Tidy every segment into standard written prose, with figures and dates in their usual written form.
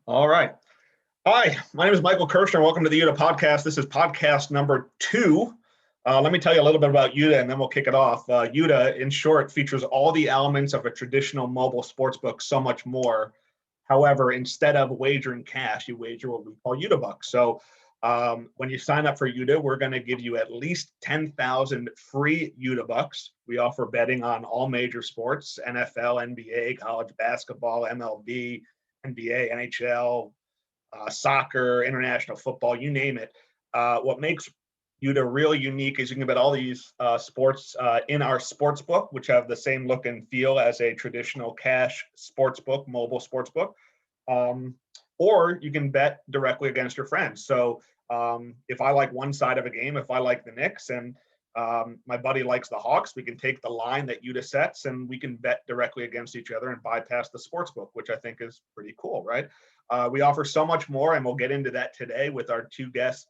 All right. Hi, my name is Michael Kirshner. Welcome to the UDDA Podcast. This is podcast number 2. Let me tell you a little bit about UDDA, and then we'll kick it off. UDDA, in short, features all the elements of a traditional mobile sportsbook, so much more. However, instead of wagering cash, you wager what we call UDDA bucks. So when you sign up for UDDA, we're going to give you at least 10,000 free UDDA bucks. We offer betting on all major sports: NFL, NBA, college basketball, MLB, NBA, NHL, soccer, international football, you name it. What makes UDDA really unique is you can bet all these sports in our sports book, which have the same look and feel as a traditional cash sports book, mobile sports book. Or you can bet directly against your friends. So if I like one side of a game, if I like the Knicks and my buddy likes the Hawks, we can take the line that UDDA sets and we can bet directly against each other and bypass the sports book, which I think is pretty cool, right? We offer so much more, and we'll get into that today with our two guests,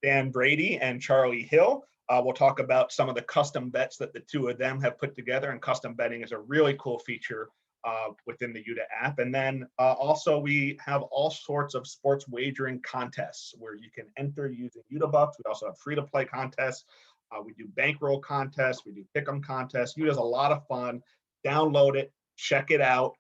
Dan Brady and Charlie Hill. We'll talk about some of the custom bets that the two of them have put together, and custom betting is a really cool feature within the UDDA app. And then also we have all sorts of sports wagering contests where you can enter using UDDA bucks. We also have free-to-play contests. We do bankroll contests. We do pick'em contests. UDDA is a lot of fun. Download it, check it out.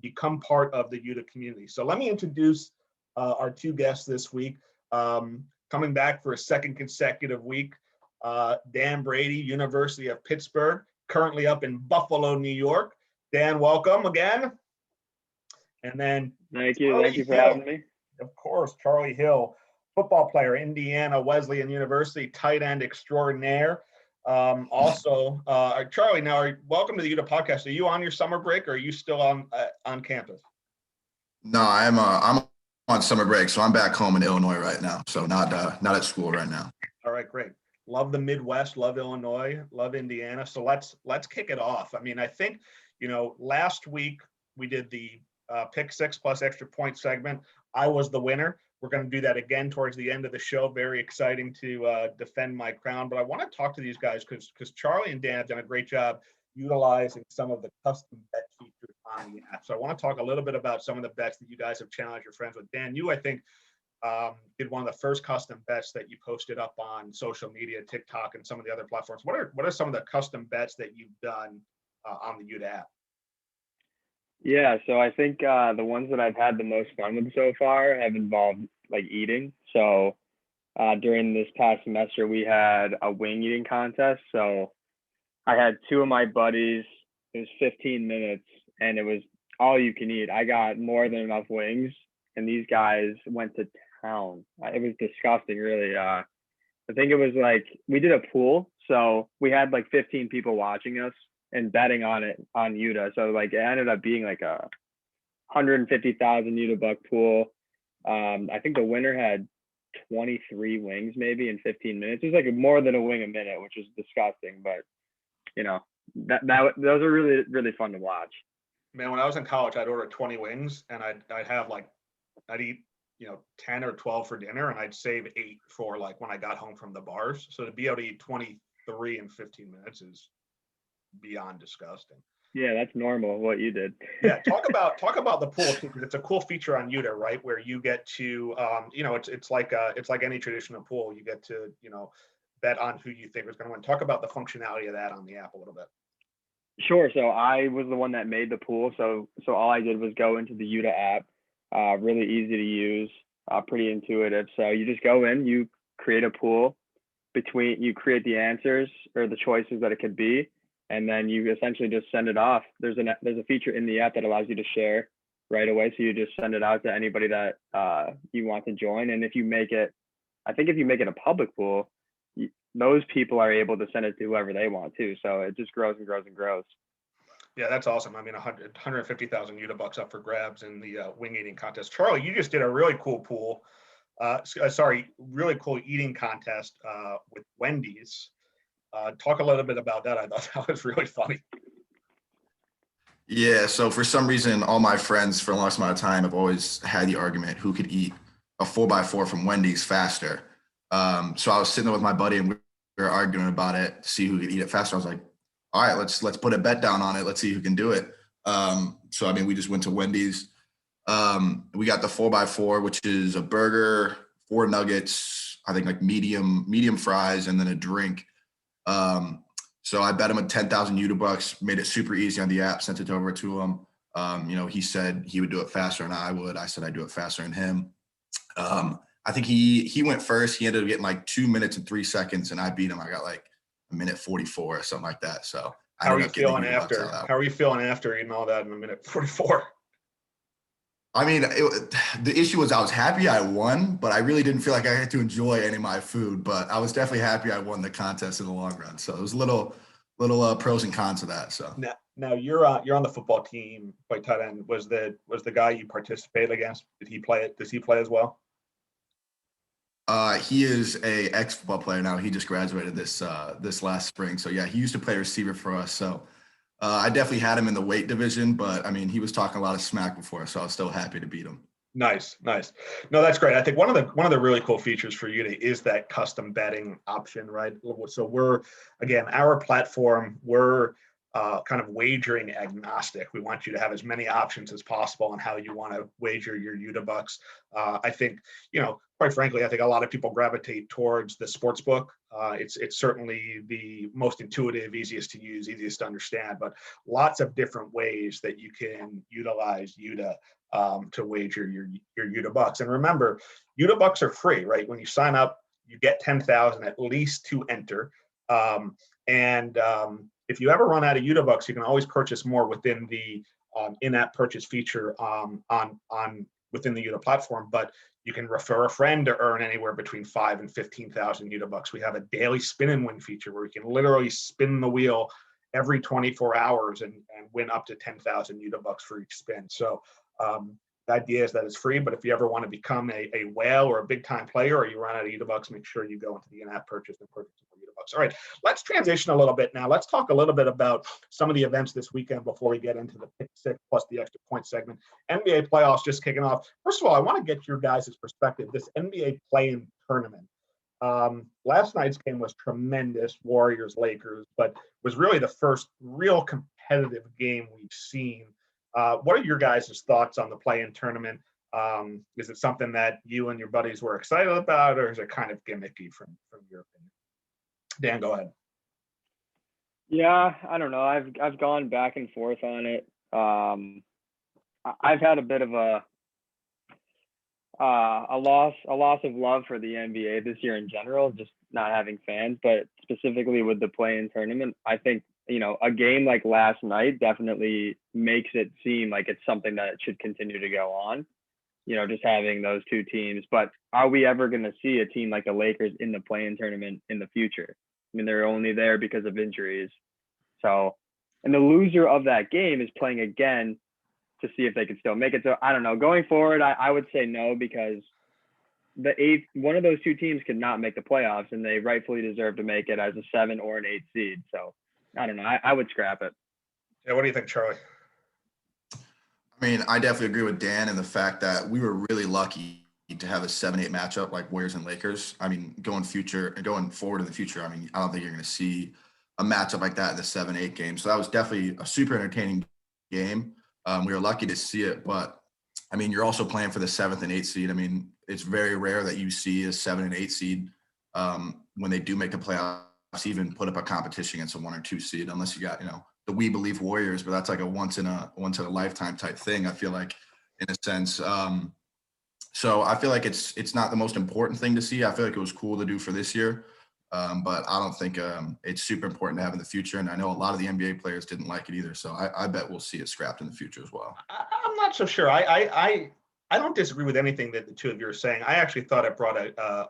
Become part of the UDDA community. So let me introduce our two guests this week. Coming back for a second consecutive week, Dan Brady, University of Pittsburgh, currently up in Buffalo, New York. Dan, welcome again. And then thank you for having me. Of course, Charlie Hill, football player, Indiana Wesleyan University, tight end extraordinaire. Charlie, now welcome to the UDDA Podcast. Are you on your summer break, or are you still on campus? No, I'm on summer break, so I'm back home in Illinois right now. So not at school right now. All right, great. Love the Midwest, love Illinois, love Indiana. So let's kick it off. I mean, I think last week we did the pick 6 plus extra point segment. I was the winner. We're going to do that again towards the end of the show. Very exciting to defend my crown. But I want to talk to these guys because Charlie and Dan have done a great job utilizing some of the custom bet features on the app. So I want to talk a little bit about some of the bets that you guys have challenged your friends with. Dan, you, I think, did one of the first custom bets that you posted up on social media, TikTok, and some of the other platforms. What are some of the custom bets that you've done on the UDDA app? Yeah, so I think the ones that I've had the most fun with so far have involved like eating. So during this past semester, we had a wing eating contest. So I had two of my buddies. It was 15 minutes, and it was all you can eat. I got more than enough wings, and these guys went to town. It was disgusting, really. I think it was like we did a pool. So we had like 15 people watching us and betting on it on UDDA. So like it ended up being like a 150,000 UDDA buck pool. I think the winner had 23 wings maybe in 15 minutes. It was like more than a wing a minute, which is disgusting. But those are really, really fun to watch. Man, when I was in college, I'd order 20 wings, and I'd eat 10 or 12 for dinner, and I'd save 8 for like when I got home from the bars. So to be able to eat 23 in 15 minutes is beyond disgusting. Yeah, that's normal what you did. Yeah, talk about the pool too, because it's a cool feature on UDDA, right? Where you get to it's like any traditional pool. You get to bet on who you think is going to win. Talk about the functionality of that on the app a little bit. Sure. So I was the one that made the pool. So all I did was go into the UDDA app. Really easy to use, pretty intuitive. So you just go in, you create a pool you create the answers or the choices that it could be, and then you essentially just send it off. There's a feature in the app that allows you to share right away. So you just send it out to anybody that you want to join. And if you make it a public pool, those people are able to send it to whoever they want to. So it just grows and grows and grows. Yeah, that's awesome. I mean, 150,000 UDDA bucks up for grabs in the wing eating contest. Charlie, you just did a really cool pool. Really cool eating contest with Wendy's. Talk a little bit about that. I thought that was really funny. Yeah, so for some reason, all my friends for the longest amount of time have always had the argument who could eat a 4x4 from Wendy's faster. So I was sitting there with my buddy and we were arguing about it to see who could eat it faster. I was like, all right, let's put a bet down on it. Let's see who can do it. So, I mean, we just went to Wendy's. We got the 4x4, which is a burger, 4 nuggets, I think like medium fries, and then a drink. So I bet him a 10,000 UDDA, made it super easy on the app, sent it over to him. He said he would do it faster than I would. I said I'd do it faster than him. I think he went first. He ended up getting like 2 minutes and 3 seconds, and I beat him. I got like a minute 44 or something like that. So how are you feeling after? How are you feeling after eating all that in a minute 44? I mean, the issue was I was happy I won, but I really didn't feel like I had to enjoy any of my food. But I was definitely happy I won the contest in the long run. So it was a little pros and cons of that. So now you're on the football team by tight end. Was the guy you participated against? Did he play it? Does he play as well? He is a ex-football player now. He just graduated this last spring. So yeah, he used to play receiver for us. So I definitely had him in the weight division, but I mean, he was talking a lot of smack before, so I was still happy to beat him. Nice. No, that's great. I think one of the really cool features for UDDA is that custom betting option, right? So we're, again, our platform, we're kind of wagering agnostic. We want you to have as many options as possible on how you want to wager your UDDA. I think, quite frankly, I think a lot of people gravitate towards the sports book. It's certainly the most intuitive, easiest to use, easiest to understand, but lots of different ways that you can utilize UDDA to wager your UDDA. And remember, UDDA are free, right? When you sign up, you get 10,000 at least to enter. If you ever run out of UDDA, you can always purchase more within the in-app purchase feature within the UDDA platform. But you can refer a friend to earn anywhere between 5,000 and 15,000 UDDA. We have a daily spin and win feature where you can literally spin the wheel every 24 hours and win up to 10,000 UDDA for each spin. So the idea is that it's free, but if you ever want to become a whale or a big time player, or you run out of UDDA, make sure you go into the in-app purchase and purchase some UDDA. All right, let's transition a little bit now. Let's talk a little bit about some of the events this weekend before we get into the pick six plus the extra point segment. NBA playoffs just kicking off. First of all, I want to get your guys' perspective. This NBA play-in tournament. Last night's game was tremendous, Warriors, Lakers, but was really the first real competitive game we've seen. What are your guys' thoughts on the play-in tournament? Is it something that you and your buddies were excited about, or is it kind of gimmicky from your opinion? Dan, go ahead. Yeah, I don't know. I've gone back and forth on it. I've had a bit of a loss of love for the NBA this year in general, just not having fans, but specifically with the play-in tournament. I think, a game like last night definitely makes it seem like it's something that should continue to go on, just having those two teams. But are we ever going to see a team like the Lakers in the play-in tournament in the future? I mean, they're only there because of injuries. So, and the loser of that game is playing again to see if they can still make it. So I don't know. Going forward, I would say no, because one of those two teams could not make the playoffs, and they rightfully deserve to make it as a 7 or an 8 seed. So I don't know. I would scrap it. Yeah. What do you think, Charlie? I mean, I definitely agree with Dan in the fact that we were really lucky to have a 7-8 matchup like Warriors and Lakers. I mean, going forward in the future, I mean, I don't think you're going to see a matchup like that in the 7-8 game. So that was definitely a super entertaining game. We were lucky to see it, but I mean, you're also playing for the 7th and 8th seed. I mean, it's very rare that you see a 7 and 8 seed when they do make the playoffs, even put up a competition against a 1 or 2 seed, unless you got, the We Believe Warriors, but that's like a once in a lifetime type thing, I feel like, in a sense. So I feel like it's not the most important thing to see. I feel like it was cool to do for this year, but I don't think it's super important to have in the future. And I know a lot of the NBA players didn't like it either. So I bet we'll see it scrapped in the future as well. I'm not so sure. I don't disagree with anything that the two of you are saying. I actually thought it brought a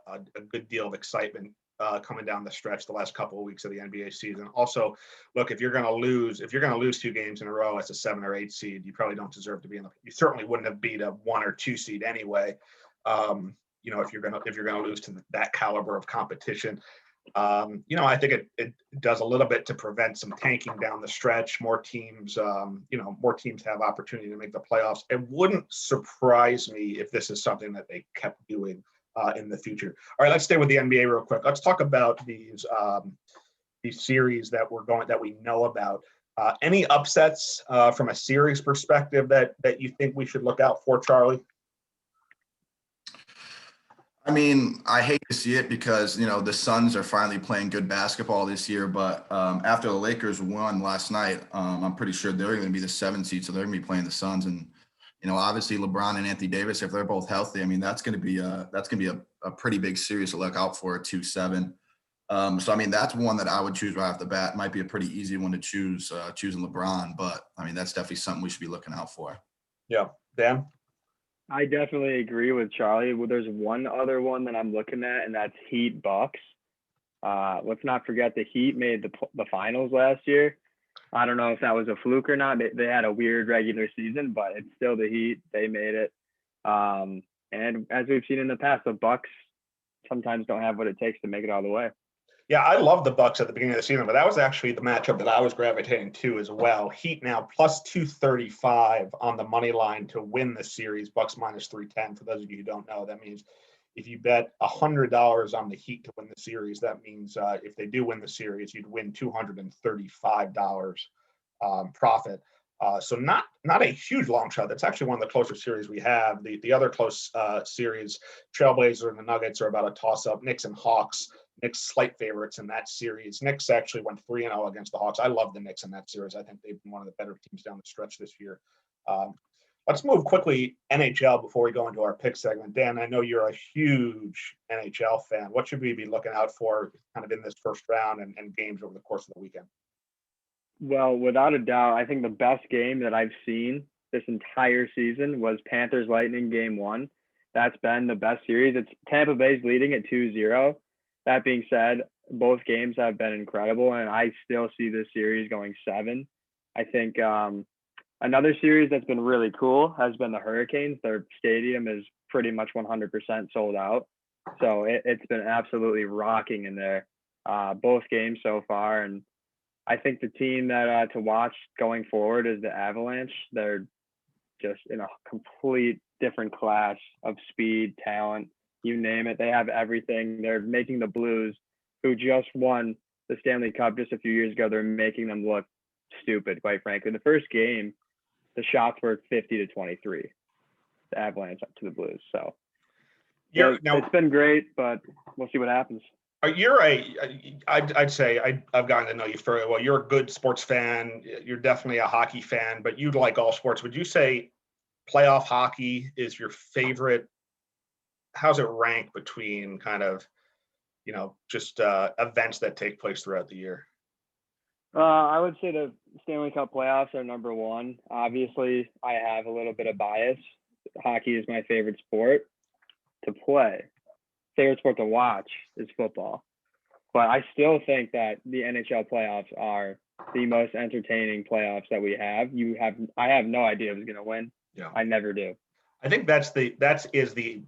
good deal of excitement coming down the stretch the last couple of weeks of the NBA season. Also, look, if you're going to lose 2 games in a row as a 7 or 8 seed, you probably don't deserve to be you certainly wouldn't have beat a 1 or 2 seed anyway. If you're going to lose to that caliber of competition, I think it does a little bit to prevent some tanking down the stretch. More teams have opportunity to make the playoffs. It wouldn't surprise me if this is something that they kept doing in the future. All right, let's stay with the NBA real quick. Let's talk about these series that we know about. Any upsets from a series perspective that you think we should look out for, Charlie? I mean, I hate to see it because, the Suns are finally playing good basketball this year. But after the Lakers won last night, I'm pretty sure they're going to be the 7th seed. So they're going to be playing the Suns. And, obviously LeBron and Anthony Davis, if they're both healthy, I mean, that's going to be a pretty big series to look out for, a 2-7. So, I mean, that's one that I would choose right off the bat. Might be a pretty easy one to choose, choosing LeBron. But, I mean, that's definitely something we should be looking out for. Yeah. Dan? I definitely agree with Charlie. Well, there's one other one that I'm looking at, and that's Heat Bucks. Let's not forget the Heat made the finals last year. I don't know if that was a fluke or not. They had a weird regular season, but it's still the Heat. They made it. And as we've seen in the past, the Bucks sometimes don't have what it takes to make it all the way. Yeah, I love the Bucks at the beginning of the season, but that was actually the matchup that I was gravitating to as well. Heat now plus 235 on the money line to win the series. Bucks minus 310. For those of you who don't know, that means if you bet $100 on the Heat to win the series, that means if they do win the series, you'd win $235 profit. So not a huge long shot. That's actually one of the closer series we have. The other close series, Trailblazers and the Nuggets, are about a toss-up. Knicks and Hawks. Knicks slight favorites in that series. Knicks actually went 3-0 against the Hawks. I love the Knicks in that series. I think they've been one of the better teams down the stretch this year. Let's move quickly NHL before we go into our pick segment. Dan, I know you're a huge NHL fan. What should we be looking out for kind of in this first round and games over the course of the weekend? Well, without a doubt, I think the best game that I've seen this entire season was Panthers Lightning Game 1. That's been the best series. It's Tampa Bay's leading at 2-0. That being said, both games have been incredible, and I still see this series going 7. I think another series that's been really cool has been the Hurricanes. Their stadium is pretty much 100% sold out. So it's been absolutely rocking in there, both games so far. And I think the team that to watch going forward is the Avalanche. They're just in a complete different class of speed, talent, you name it. They have everything. They're making the Blues, who just won the Stanley Cup just a few years ago, they're making them look stupid, quite frankly. The first game, the shots were 50-23, the Avalanche up to the Blues. So it's been great, but we'll see what happens. I'd say I've gotten to know you fairly well. You're a good sports fan. You're definitely a hockey fan, but you like all sports. Would you say playoff hockey is your favorite? How's it rank between kind of, just events that take place throughout the year? I would say the Stanley Cup playoffs are number one. Obviously, I have a little bit of bias. Hockey is my favorite sport to play. Favorite sport to watch is football. But I still think that the NHL playoffs are the most entertaining playoffs that we have. I have no idea who's going to win. Yeah. I never do. I think that is the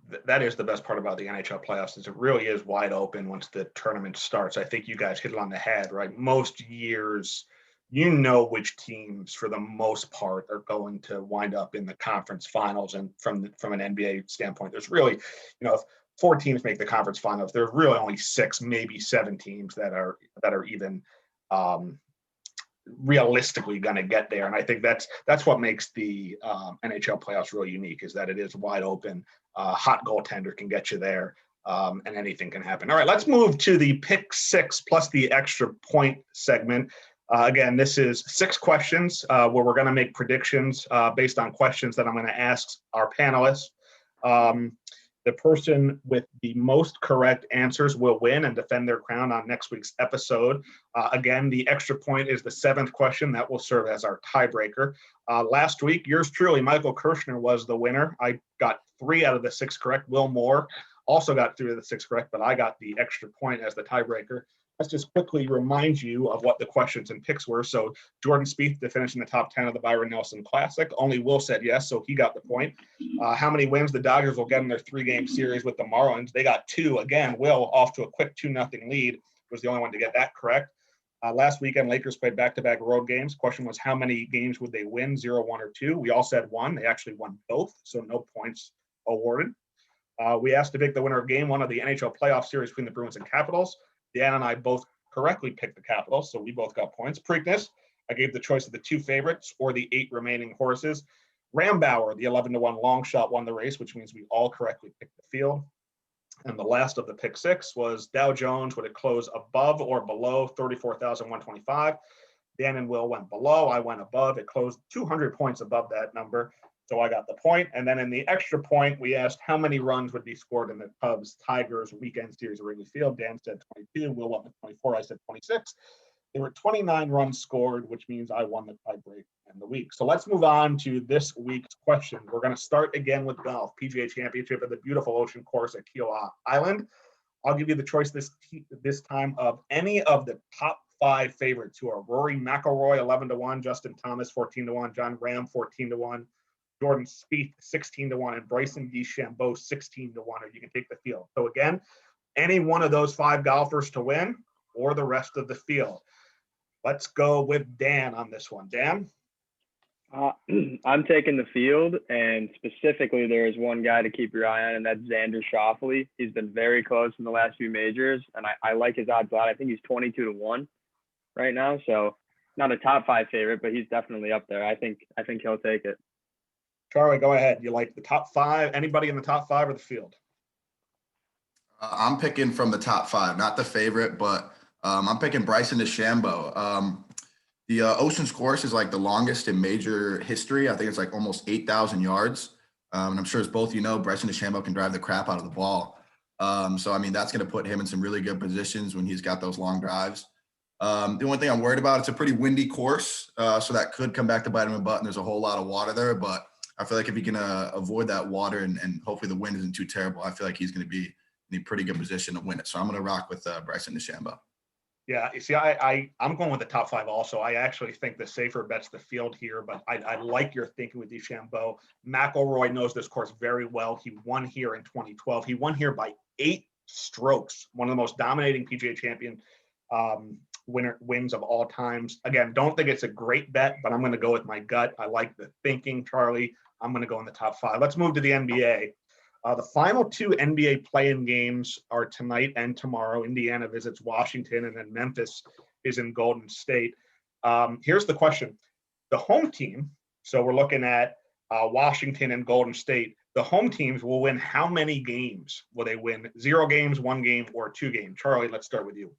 best part about the NHL playoffs is it really is wide open once the tournament starts. I think you guys hit it on the head, right? Most years, which teams for the most part are going to wind up in the conference finals. And from an NBA standpoint, there's really, if 4 teams make the conference finals, there's really only 6, maybe 7 teams that are even realistically going to get there. And I think that's what makes the NHL playoffs really unique, is that it is wide open. Hot goaltender can get you there, and anything can happen. All right, let's move to the pick 6 plus the extra point segment. Again, this is 6 questions where we're going to make predictions based on questions that I'm going to ask our panelists. The person with the most correct answers will win and defend their crown on next week's episode. Again, the extra point is the 7th question. That will serve as our tiebreaker. Last week, yours truly, Michael Kirshner, was the winner. I got 3 out of the 6 correct. Will Moore also got 3 of the 6 correct, but I got the extra point as the tiebreaker. Let's just quickly remind you of what the questions and picks were. So Jordan Spieth to finish in the top 10 of the Byron Nelson Classic. Only Will said yes, so he got the point. How many wins the Dodgers will get in their 3-game series with the Marlins? They got 2. Again, Will, off to a quick 2-0 lead, was the only one to get that correct. Last weekend, Lakers played back-to-back road games. Question was, how many games would they win, 0, 1, or 2? We all said 1. They actually won both, so no points awarded. We asked to pick the winner of Game 1 of the NHL playoff series between the Bruins and Capitals. Dan and I both correctly picked the Capitals, so we both got points. Preakness, I gave the choice of the 2 favorites or the 8 remaining horses. Rambauer, the 11-1 long shot, won the race, which means we all correctly picked the field. And the last of the pick 6 was Dow Jones. Would it close above or below 34,125? Dan and Will went below. I went above. It closed 200 points above that number. So I got the point. And then in the extra point, we asked how many runs would be scored in the Cubs Tigers weekend series at Wrigley Field. Dan said 22. Will went with 24. I said 26. There were 29 runs scored, which means I won the tiebreak in the week. So let's move on to this week's question. We're going to start again with golf, PGA Championship at the beautiful ocean course at Kiawah Island. I'll give you the choice this time of any of the top 5 favorites, who are Rory McIlroy 11-1, Justin Thomas 14-1, John Ram 14-1, Jordan Spieth 16-1, and Bryson DeChambeau 16-1. Or you can take the field. So again, any one of those 5 golfers to win, or the rest of the field. Let's go with Dan on this one. Dan? I'm taking the field, and specifically there is one guy to keep your eye on, and that's Xander Shaw. He's been very close in the last few majors, and I like his odds a lot. I think he's 22-1 right now, so not a top 5 favorite, but he's definitely up there. I think he'll take it. Charlie, go ahead. You like the top 5? Anybody in the top 5 or the field? I'm picking from the top 5, not the favorite, but I'm picking Bryson DeChambeau. The Oceans course is like the longest in major history. I think it's like almost 8,000 yards. And I'm sure, as both you know, Bryson DeChambeau can drive the crap out of the ball. So, I mean, that's going to put him in some really good positions when he's got those long drives. The only thing I'm worried about, it's a pretty windy course. So that could come back to bite him in the butt, and there's a whole lot of water there. But I feel like if he can avoid that water and hopefully the wind isn't too terrible, I feel like he's going to be in a pretty good position to win it. So I'm going to rock with Bryson DeChambeau. Yeah, you see, I'm going with the top 5 also. I actually think the safer bet's the field here, but I like your thinking with DeChambeau. McIlroy knows this course very well. He won here in 2012. He won here by 8 strokes, one of the most dominating PGA champion wins of all times. Again, don't think it's a great bet, but I'm going to go with my gut. I like the thinking, Charlie. I'm going to go in the top 5. Let's move to the NBA. The final 2 NBA play-in games are tonight and tomorrow. Indiana visits Washington, and then Memphis is in Golden State. Here's the question. The home team, so we're looking at Washington and Golden State, the home teams will win how many games? Will they win 0 games, 1 game, or 2 games? Charlie, let's start with you.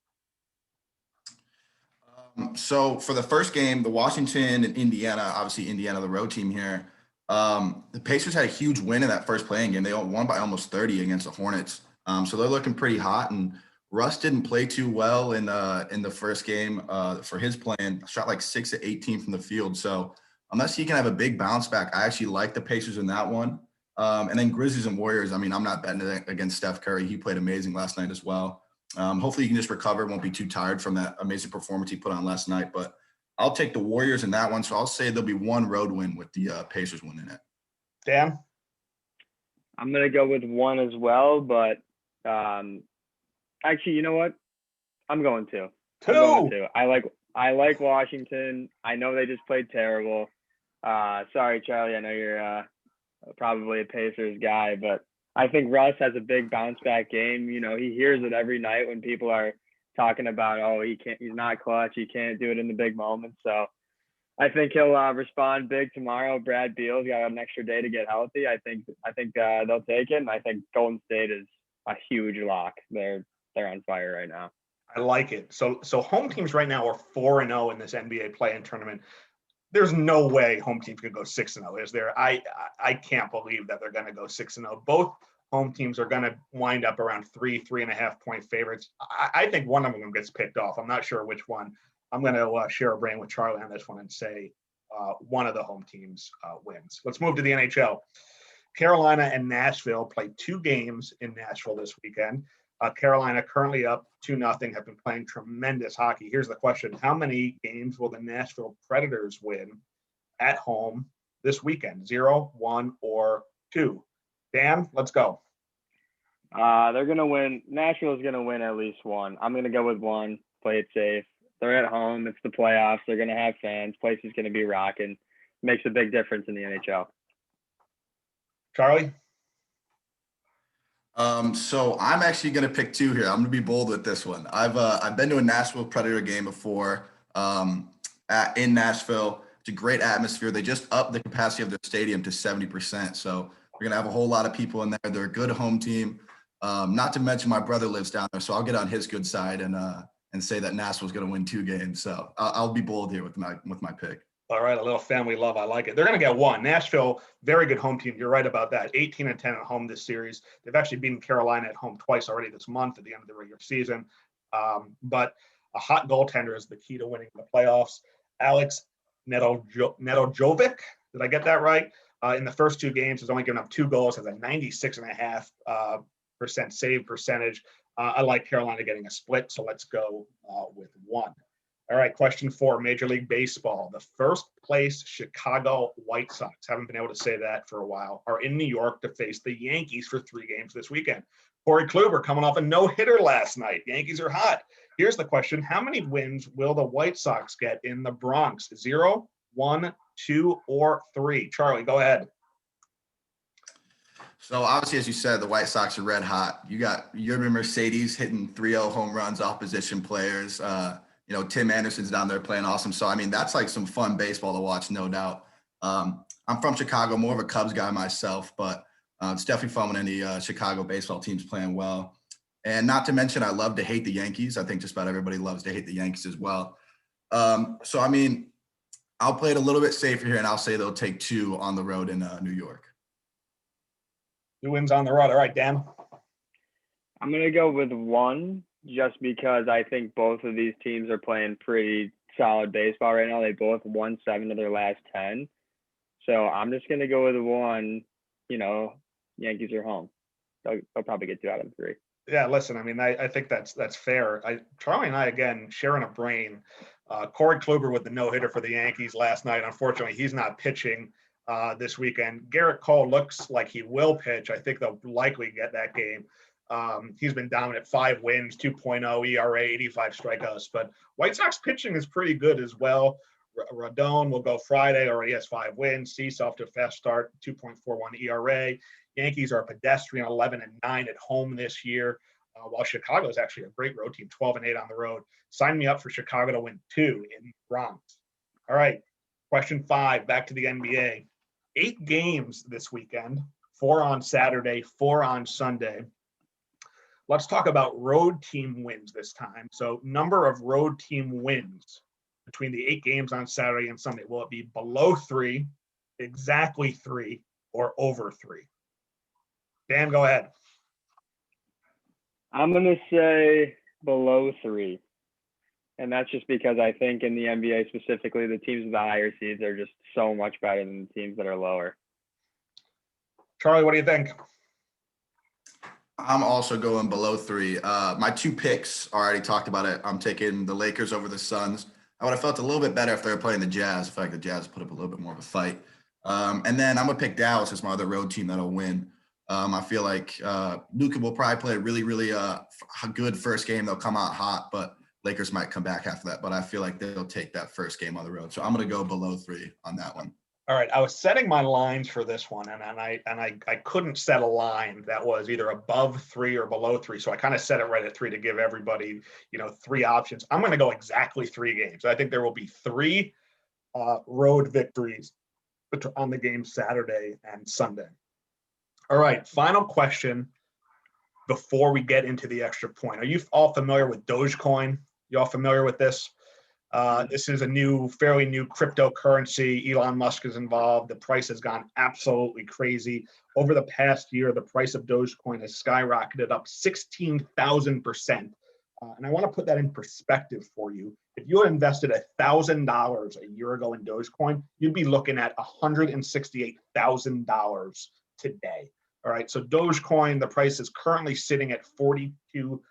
So for the first game, the Washington and Indiana, obviously Indiana, the road team here, the Pacers had a huge win in that first playing game. They won by almost 30 against the Hornets. So they're looking pretty hot, and Russ didn't play too well in the first game for his plan. Shot like 6 of 18 from the field. So unless he can have a big bounce back, I actually like the Pacers in that one. And then Grizzlies and Warriors. I mean, I'm not betting against Steph Curry. He played amazing last night as well. Hopefully he can just recover, won't be too tired from that amazing performance he put on last night. But I'll take the Warriors in that one. So I'll say there'll be 1 road win with the Pacers winning it. Dan? I'm going to go with 1 as well, but actually, you know what? I'm going 2. 2? I like Washington. I know they just played terrible. Sorry, Charlie. I know you're probably a Pacers guy, but I think Russ has a big bounce back game. You know, he hears it every night when people are talking about, oh, he's not clutch. He can't do it in the big moments. So I think he'll respond big tomorrow. Brad Beal's got an extra day to get healthy. I think they'll take it. And I think Golden State is a huge lock. They're on fire right now. I like it. So home teams right now are 4-0 in this NBA play-in tournament. There's no way home teams can go 6-0, is there? I can't believe that they're going to go 6-0. Both home teams are going to wind up around 3.5 point favorites. I think one of them gets picked off. I'm not sure which one. I'm going to share a brain with Charlie on this one and say one of the home teams wins. Let's move to the NHL. Carolina and Nashville played 2 games in Nashville this weekend. Carolina currently up 2-0, have been playing tremendous hockey. Here's the question. How many games will the Nashville Predators win at home this weekend? 0, 1, or 2? Dan, let's go. They're going to win. Nashville's going to win at least 1. I'm going to go with 1. Play it safe. They're at home. It's the playoffs. They're going to have fans. Place is going to be rocking. Makes a big difference in the NHL. Charlie? So I'm actually going to pick 2 here. I'm going to be bold with this one. I've been to a Nashville Predator game before. in Nashville. It's a great atmosphere. They just upped the capacity of their stadium to 70%. So we're going to have a whole lot of people in there. They're a good home team. Not to mention my brother lives down there, so I'll get on his good side and say that Nashville's going to win 2 games. So I'll be bold here with my pick. All right, a little family love. I like it. They're going to get one. Nashville, very good home team. You're right about that. 18-10 at home this series. They've actually beaten Carolina at home twice already this month at the end of the regular season. But a hot goaltender is the key to winning the playoffs. Alex Nedojovic, did I get that right? In the first 2 games, has only given up 2 goals, has a 96.5% save percentage. I like Carolina getting a split, so let's go with 1. All right, question 4, Major League Baseball. The first place Chicago White Sox, haven't been able to say that for a while, are in New York to face the Yankees for 3 games this weekend. Cory Kluber coming off a no-hitter last night. Yankees are hot. Here's the question. How many wins will the White Sox get in the Bronx? 0, 1, 2, or 3? Charlie, go ahead. So obviously, as you said, the White Sox are red hot. You got your Mercedes hitting 3-0 home runs off position players. Tim Anderson's down there playing awesome. So, I mean, that's like some fun baseball to watch, no doubt. I'm from Chicago, more of a Cubs guy myself, but it's definitely fun when any Chicago baseball team's playing well. And not to mention, I love to hate the Yankees. I think just about everybody loves to hate the Yankees as well. So, I mean, I'll play it a little bit safer here, and I'll say they'll take 2 on the road in New York. 2 wins on the road. All right, Dan. I'm going to go with 1 just because I think both of these teams are playing pretty solid baseball right now. They both won 7 of their last 10. So I'm just going to go with 1. Yankees are home. They'll probably get 2 out of 3. Yeah, listen, I mean, I think that's fair. Charlie and I, again, sharing a brain. Cory Kluber with the no-hitter for the Yankees last night. Unfortunately, he's not pitching this weekend. Garrett Cole looks like he will pitch. I think they'll likely get that game. He's been dominant, 5 wins, 2.0 ERA, 85 strikeouts. But White Sox pitching is pretty good as well. Rodon will go Friday, already has 5 wins. Cease off to a fast start, 2.41 ERA. Yankees are a pedestrian 11-9 at home this year, while Chicago is actually a great road team, 12-8 on the road. Sign me up for Chicago to win 2 in the Bronx. All right, question 5, back to the NBA. 8 games this weekend, 4 on Saturday, 4 on Sunday. Let's talk about road team wins this time. So number of road team wins between the 8 games on Saturday and Sunday. Will it be below 3, exactly 3, or over 3? Dan, go ahead. I'm going to say below 3. And that's just because I think in the NBA specifically, the teams with the higher seeds are just so much better than the teams that are lower. Charlie, what do you think? I'm also going below 3. My 2 picks already talked about it. I'm taking the Lakers over the Suns. I would have felt a little bit better if they were playing the Jazz. I feel like the Jazz put up a little bit more of a fight. And then I'm going to pick Dallas as my other road team that'll win. I feel like Luka will probably play a really, really good first game. They'll come out hot, but Lakers might come back after that. But I feel like they'll take that first game on the road. So I'm going to go below 3 on that one. All right, I was setting my lines for this one, and I couldn't set a line that was either above 3 or below 3. So I kind of set it right at 3 to give everybody, 3 options. I'm going to go exactly 3 games. I think there will be 3 road victories on the game Saturday and Sunday. All right, final question before we get into the extra point. Are you all familiar with Dogecoin? You all familiar with this? This is a fairly new cryptocurrency. Elon Musk is involved. The price has gone absolutely crazy. Over the past year, the price of Dogecoin has skyrocketed up 16,000%. And I want to put that in perspective for you. If you had invested $1,000 a year ago in Dogecoin, you'd be looking at $168,000 today. All right, so Dogecoin, the price is currently sitting at 42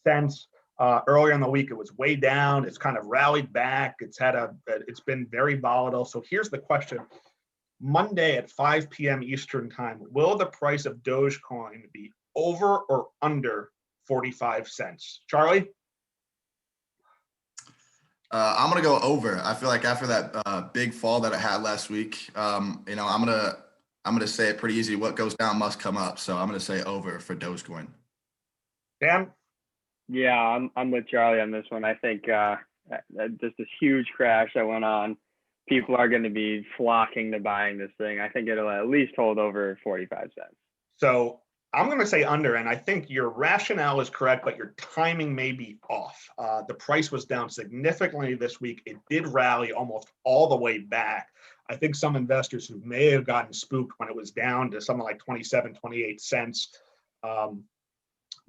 cents. Earlier in the week, it was way down. It's kind of rallied back. It's been very volatile. So here's the question. Monday at 5 p.m. Eastern time, will the price of Dogecoin be over or under 45 cents? Charlie? I'm going to go over. I feel like after that big fall that it had last week, I'm going to say it pretty easy. What goes down must come up. So I'm going to say over for Dogecoin. Dan? Yeah, I'm with Charlie on this one. I think just this huge crash that went on. People are going to be flocking to buying this thing. I think it'll at least hold over 45 cents. So I'm going to say under, and I think your rationale is correct, but your timing may be off. The price was down significantly this week. It did rally almost all the way back. I think some investors who may have gotten spooked when it was down to something like 27, 28 cents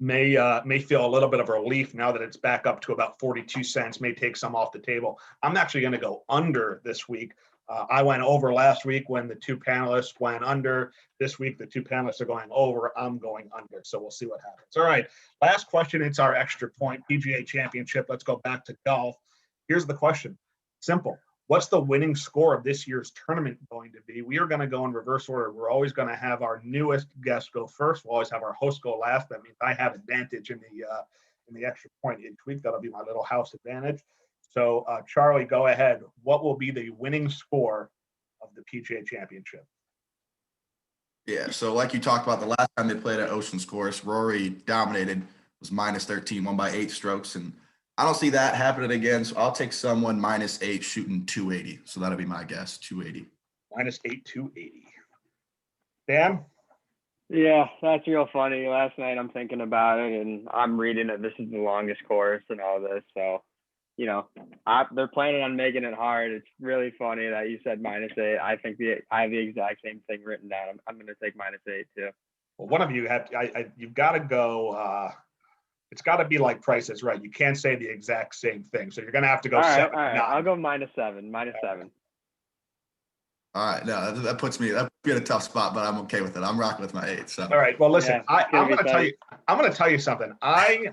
may feel a little bit of relief now that it's back up to about 42 cents, may take some off the table. I'm actually going to go under this week. I went over last week when the two panelists went under. This week, the two panelists are going over. I'm going under. So we'll see what happens. All right. Last question. It's our extra point PGA Championship. Let's go back to golf. Here's the question. Simple. What's the winning score of this year's tournament going to be? We are going to go in reverse order. We're always going to have our newest guest go first. We'll always have our host go last. That means I have advantage in the extra point each week. That'll be my little house advantage. So, Charlie, go ahead. What will be the winning score of the PGA Championship? Yeah, so like you talked about, the last time they played at Ocean's Course, Rory dominated, was -13, won by 8 strokes. And I don't see that happening again, so I'll take someone -8 shooting 280. So that'll be my guess, 280. -8, 280. Dan? Yeah, that's real funny. Last night I'm thinking about it, and I'm reading that this is the longest course and all this. So, they're planning on making it hard. It's really funny that you said -8. I think I have the exact same thing written down. I'm going to take -8 too. Well, one of you have you've got to go. It's got to be like Price is Right. You can't say the exact same thing. So you're going to have to go all right, 7. All right, 9. I'll go -7. -7. All right, no, that puts me in a tough spot, but I'm okay with it. I'm rocking with my 8. So all right. Well, listen, Yeah, I'm going to tell you. I'm going to tell you something. I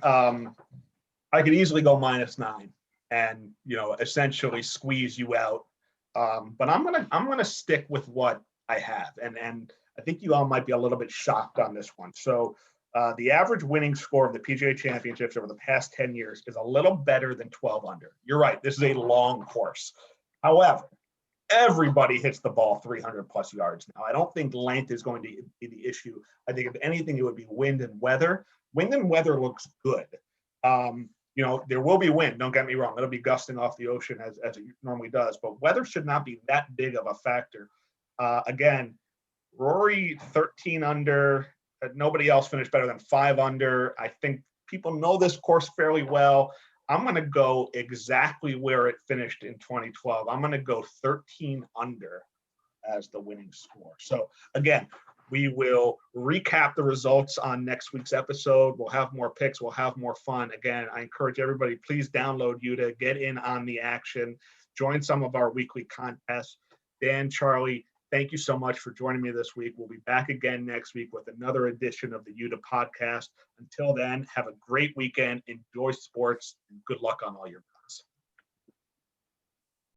could easily go -9 and essentially squeeze you out. But I'm gonna stick with what I have, and I think you all might be a little bit shocked on this one. So the average winning score of the PGA Championships over the past 10 years is a little better than 12 under. You're right. This is a long course. However, everybody hits the ball 300 plus yards now. I don't think length is going to be the issue. I think if anything, it would be wind and weather. Wind and weather looks good. There will be wind. Don't get me wrong. It'll be gusting off the ocean as it normally does, but weather should not be that big of a factor. Again, Rory 13 under. Nobody else finished better than 5 under. I think people know this course fairly well. I'm going to go exactly where it finished in 2012. I'm going to go 13 under as the winning score. So again, we will recap the results on next week's episode. We'll have more picks. We'll have more fun. Again, I encourage everybody, please download UDDA, get in on the action, join some of our weekly contests. Dan, Charlie, thank you so much for joining me this week. We'll be back again next week with another edition of the UDDA Podcast. Until then, have a great weekend. Enjoy sports, and good luck on all your bets.